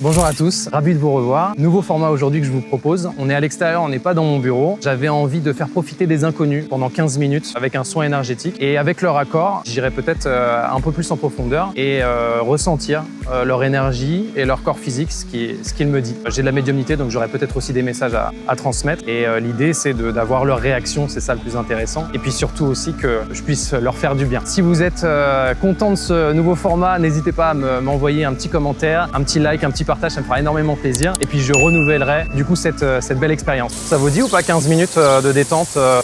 Bonjour à tous, ravi de vous revoir. Nouveau format aujourd'hui que je vous propose. On est à l'extérieur, on n'est pas dans mon bureau. J'avais envie de faire profiter des inconnus pendant 15 minutes avec un soin énergétique. Et avec leur accord, j'irai peut-être un peu plus en profondeur et ressentir leur énergie et leur corps physique, ce qu'il me dit. J'ai de la médiumnité, donc j'aurai peut-être aussi des messages à transmettre. Et l'idée, c'est d'avoir leur réaction, c'est ça le plus intéressant. Et puis surtout aussi que je puisse leur faire du bien. Si vous êtes content de ce nouveau format, n'hésitez pas à m'envoyer un petit commentaire, un petit like, un petit partage, ça me fera énormément plaisir. Et puis je renouvellerai du coup cette belle expérience. Ça vous dit ou pas 15 minutes de détente Je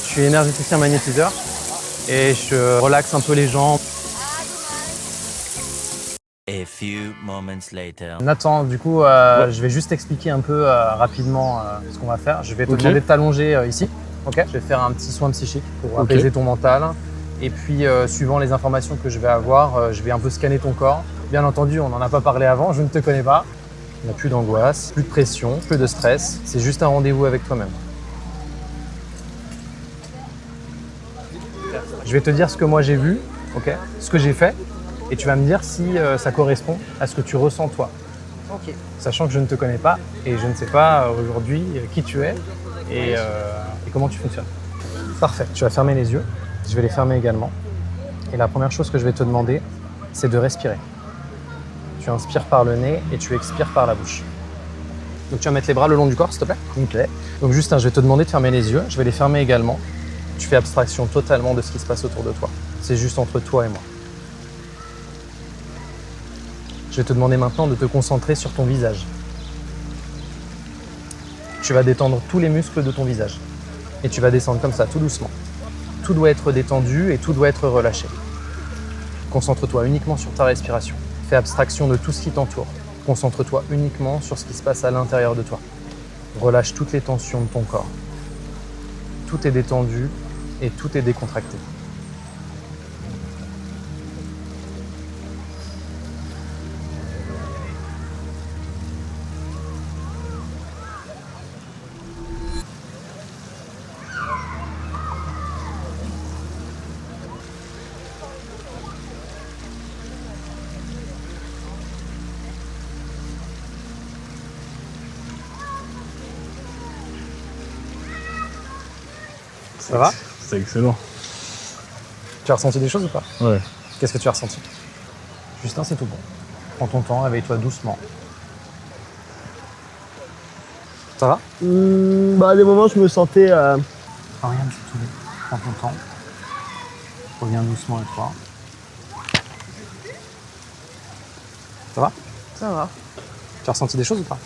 suis énergéticien magnétiseur et je relaxe un peu les jambes. A few moments later. Nathan, du coup, je vais juste expliquer un peu rapidement ce qu'on va faire. Je vais te demander de t'allonger ici. Okay. Je vais faire un petit soin psychique pour apaiser ton mental. Et puis, suivant les informations que je vais avoir, je vais un peu scanner ton corps. Bien entendu, on n'en a pas parlé avant, je ne te connais pas. Il n'y a plus d'angoisse, plus de pression, plus de stress. C'est juste un rendez-vous avec toi-même. Je vais te dire ce que moi j'ai vu, ce que j'ai fait, et tu vas me dire si ça correspond à ce que tu ressens toi. Sachant que je ne te connais pas et je ne sais pas aujourd'hui qui tu es et comment tu fonctionnes. Parfait, tu vas fermer les yeux, je vais les fermer également. Et la première chose que je vais te demander, c'est de respirer. Tu inspires par le nez et tu expires par la bouche. Donc tu vas mettre les bras le long du corps, s'il te plaît. Ok. Donc juste, je vais te demander de fermer les yeux. Je vais les fermer également. Tu fais abstraction totalement de ce qui se passe autour de toi. C'est juste entre toi et moi. Je vais te demander maintenant de te concentrer sur ton visage. Tu vas détendre tous les muscles de ton visage. Et tu vas descendre comme ça, tout doucement. Tout doit être détendu et tout doit être relâché. Concentre-toi uniquement sur ta respiration. Fais abstraction de tout ce qui t'entoure. Concentre-toi uniquement sur ce qui se passe à l'intérieur de toi. Relâche toutes les tensions de ton corps. Tout est détendu et tout est décontracté. Ça va? C'est excellent. Tu as ressenti des choses ou pas? Ouais. Qu'est-ce que tu as ressenti? Justin, c'est tout bon. Prends ton temps, réveille-toi doucement. Ça va? À des moments, je me sentais... Ah, rien de tout. Prends ton temps. Reviens doucement avec toi. Ça va? Ça va. Tu as ressenti des choses ou pas?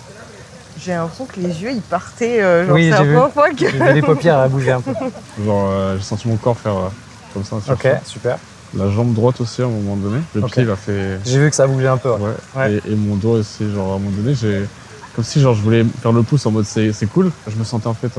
J'ai l'impression que les yeux, ils partaient, Oui, c'est la j'ai vu. première fois que... J'ai vu les paupières bouger un peu. Genre, j'ai senti mon corps faire comme ça. Ok, super. La jambe droite aussi à un moment donné. Le pied, il a fait... J'ai vu que ça bougeait un peu. Ouais. Et mon dos aussi, genre à un moment donné, comme si genre, je voulais faire le pouce en mode c'est cool. Je me sentais en fait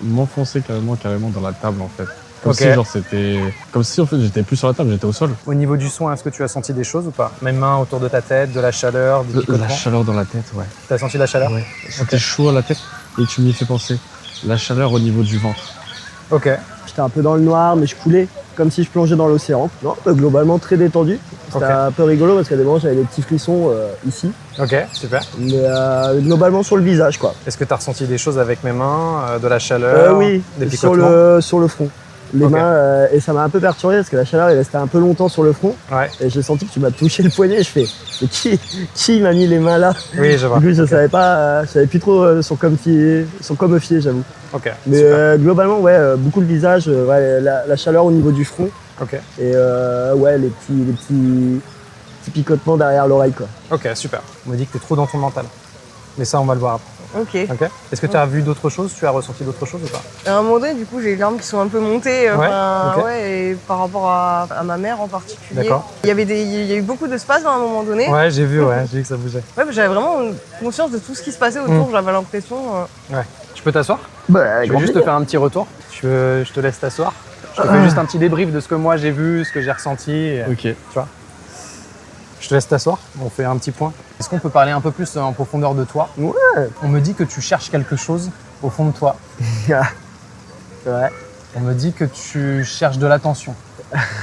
m'enfoncer carrément dans la table en fait. Comme si genre c'était... Comme si en fait j'étais plus sur la table, j'étais au sol. Au niveau du soin, est-ce que tu as senti des choses ou pas? Mes mains autour de ta tête, de la chaleur, du La chaleur dans la tête, ouais. T'as senti la chaleur? Ouais. C'était chaud à la tête et tu m'y fais penser. La chaleur au niveau du ventre. Ok. J'étais un peu dans le noir, mais je coulais comme si je plongeais dans l'océan. Non, globalement très détendu. C'était un peu rigolo parce qu'à des moments, j'avais des petits frissons ici. Ok, super. Mais globalement sur le visage, quoi. Est-ce que tu as ressenti des choses avec mes mains, de la chaleur, Oui, des sur picotements? le front. Les mains, et ça m'a un peu perturbé parce que la chaleur est restée un peu longtemps sur le front. Ouais. Et j'ai senti que tu m'as touché le poignet. Je fais, mais qui m'a mis les mains là? Oui, je vois. Du coup, je savais pas, je savais plus trop sur quoi me fier, j'avoue. Ok. Mais globalement, ouais, beaucoup le visage, la chaleur au niveau du front. Ok. Et ouais, les petits picotements derrière l'oreille, quoi. Ok, super. On me dit que tu es trop dans ton mental. Mais ça, on va le voir après. Ok. Ok. Est-ce que tu as vu d'autres choses? Tu as ressenti d'autres choses ou pas? À un moment donné, du coup, j'ai les larmes qui sont un peu montées. Et par rapport à ma mère en particulier. D'accord. Il y a eu beaucoup de spasmes à un moment donné. Ouais, j'ai vu que ça bougeait. Ouais, j'avais vraiment conscience de tout ce qui se passait autour. J'avais l'impression... Ouais. Tu peux t'asseoir? Bah, Je vais juste te faire un petit retour. Je te laisse t'asseoir. Je te fais juste un petit débrief de ce que moi j'ai vu, ce que j'ai ressenti. Ok. Tu vois? Je te laisse t'asseoir, on fait un petit point. Est-ce qu'on peut parler un peu plus en profondeur de toi? Ouais. On me dit que tu cherches quelque chose au fond de toi. Ouais. On me dit que tu cherches de l'attention.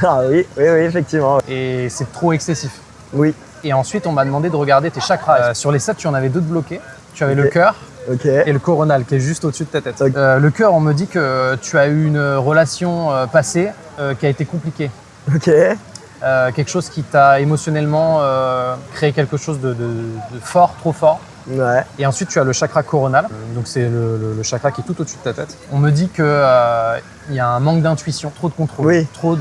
Ah oui, effectivement. Et c'est trop excessif. Oui. Et ensuite, on m'a demandé de regarder tes chakras. Sur les 7, tu en avais 2 de bloqués. Tu avais le cœur et le coronal qui est juste au-dessus de ta tête. Le cœur, on me dit que tu as eu une relation passée qui a été compliquée. Ok. Quelque chose qui t'a émotionnellement créé quelque chose de fort, trop fort. Ouais. Et ensuite, tu as le chakra coronal, donc c'est le chakra qui est tout au-dessus de ta tête. On me dit qu'il y a un manque d'intuition, trop de contrôle, trop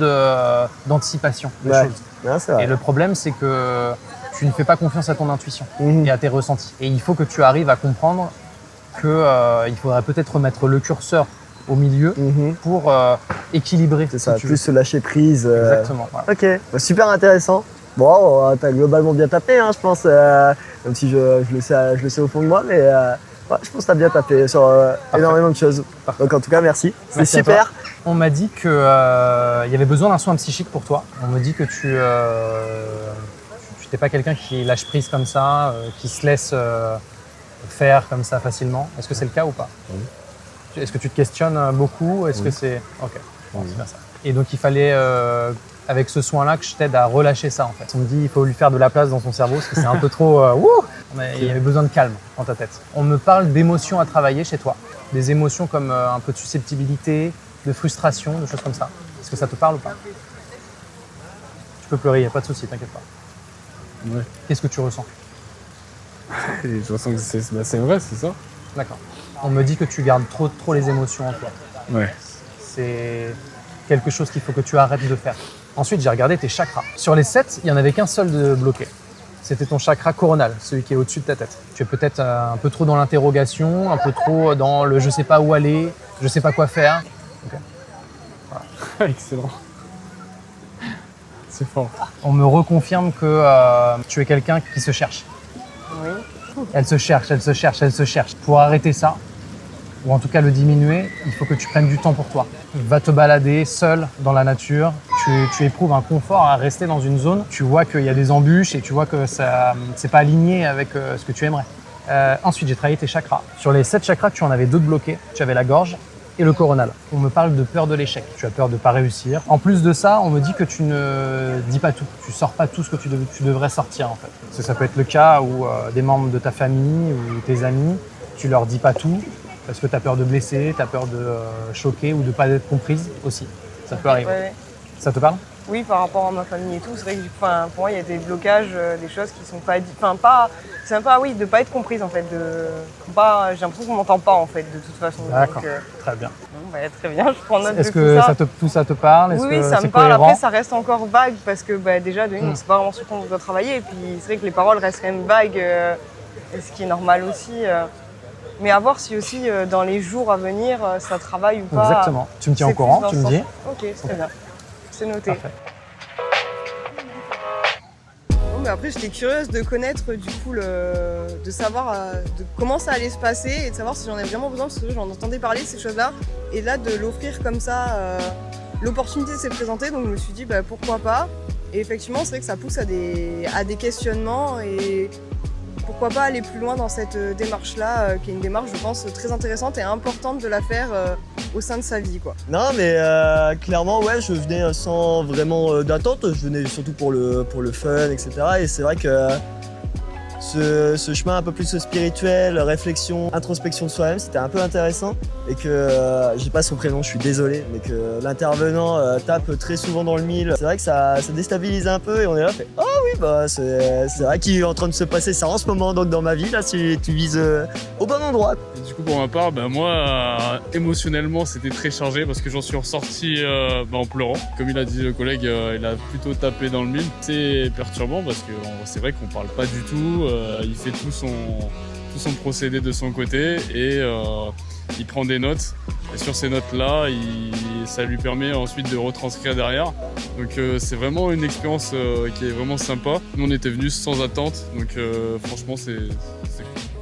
d'anticipation des choses. Ouais, c'est vrai. Et le problème, c'est que tu ne fais pas confiance à ton intuition et à tes ressentis. Et il faut que tu arrives à comprendre qu'il faudrait peut-être remettre le curseur au milieu pour équilibrer. C'est ça, plus se lâcher prise. Exactement. Voilà. Ok, bah, super intéressant. Bon, t'as globalement bien tapé, hein, je pense. Même si je le sais au fond de moi, mais ouais, je pense que t'as bien tapé sur énormément de choses. Parfait. Donc en tout cas, merci. C'est Merci à super. On m'a dit qu'il y avait besoin d'un soin psychique pour toi. On me dit que tu n'es pas quelqu'un qui lâche prise comme ça, qui se laisse faire comme ça facilement. Est-ce que c'est le cas ou pas? Oui. Est-ce que tu te questionnes beaucoup? Est-ce que c'est... Ok, bon, c'est bien ça. Et donc il fallait, avec ce soin-là, que je t'aide à relâcher ça en fait. On me dit qu'il faut lui faire de la place dans son cerveau parce que c'est un peu trop... il y avait besoin de calme dans ta tête. On me parle d'émotions à travailler chez toi. Des émotions comme un peu de susceptibilité, de frustration, de choses comme ça. Est-ce que ça te parle ou pas? Tu peux pleurer, il n'y a pas de souci, t'inquiète pas. Ouais. Qu'est-ce que tu ressens? Je ressens que c'est vrai, c'est ça? D'accord. On me dit que tu gardes trop les émotions en toi. Ouais. C'est quelque chose qu'il faut que tu arrêtes de faire. Ensuite, j'ai regardé tes chakras. Sur les 7, il n'y en avait qu'un seul de bloqué. C'était ton chakra coronal, celui qui est au-dessus de ta tête. Tu es peut-être un peu trop dans l'interrogation, un peu trop dans le je sais pas où aller, je sais pas quoi faire. Okay. Voilà. Excellent. C'est fort. On me reconfirme que tu es quelqu'un qui se cherche. Oui. Elle se cherche, elle se cherche, elle se cherche. Pour arrêter ça, ou en tout cas le diminuer, il faut que tu prennes du temps pour toi. Va te balader seul dans la nature. Tu éprouves un confort à rester dans une zone. Tu vois qu'il y a des embûches et tu vois que ça c'est pas aligné avec ce que tu aimerais. Ensuite, j'ai travaillé tes chakras. Sur les 7 chakras, tu en avais 2 de bloqués. Tu avais la gorge et le coronal. On me parle de peur de l'échec. Tu as peur de ne pas réussir. En plus de ça, on me dit que tu ne dis pas tout. Tu sors pas tout ce que tu devrais sortir en fait. Ça peut être le cas où des membres de ta famille ou tes amis, tu leur dis pas tout parce que tu as peur de blesser, tu as peur de choquer ou de pas être comprise aussi. Ça peut arriver. Ouais. Ça te parle? Oui, par rapport à ma famille et tout, c'est vrai que pour moi, il y a des blocages, des choses qui sont pas... c'est un peu, oui, de pas être comprise en fait. J'ai l'impression qu'on m'entend pas en fait, de toute façon. D'accord, très bien. Bon, bah, très bien, je prends note de Est-ce tout que ça. tout ça te parle? Est-ce Oui, que ça me c'est parle. cohérent? Après, ça reste encore vague parce que déjà, on sait pas vraiment sur quoi on doit travailler. Et puis, c'est vrai que les paroles restent quand même vagues, ce qui est normal aussi. Mais à voir si aussi, dans les jours à venir, ça travaille ou pas. Exactement. Tu me tiens au courant, tu me dis. Ok, très bien. C'est noté. Parfait. Bon, mais après, j'étais curieuse de connaître du coup, de savoir de comment ça allait se passer et de savoir si j'en avais vraiment besoin parce que j'en entendais parler de ces choses-là. Et là, de l'offrir comme ça, l'opportunité s'est présentée, donc je me suis dit pourquoi pas. Et effectivement, c'est vrai que ça pousse à des questionnements et pourquoi pas aller plus loin dans cette démarche-là, qui est une démarche, je pense, très intéressante et importante de la faire au sein de sa vie, quoi. Non, mais clairement, ouais, je venais sans vraiment d'attente. Je venais surtout pour le fun, etc. Et c'est vrai que ce chemin un peu plus spirituel, réflexion, introspection de soi-même, c'était un peu intéressant. Et que, j'ai pas son prénom, je suis désolé, mais que l'intervenant tape très souvent dans le mille. C'est vrai que ça déstabilise un peu et on est là, fait « Oh oui, bah c'est vrai qu'il est en train de se passer ça en ce moment donc dans ma vie, là, si tu vises au bon endroit. » Et du coup, pour ma part, moi, émotionnellement, c'était très chargé parce que j'en suis ressorti en pleurant. Comme il a dit le collègue, il a plutôt tapé dans le mille. C'est perturbant parce que c'est vrai qu'on parle pas du tout. Il fait tout son procédé de son côté et il prend des notes. Et sur ces notes-là, ça lui permet ensuite de retranscrire derrière. Donc c'est vraiment une expérience qui est vraiment sympa. Nous, on était venus sans attente, donc franchement, c'est cool.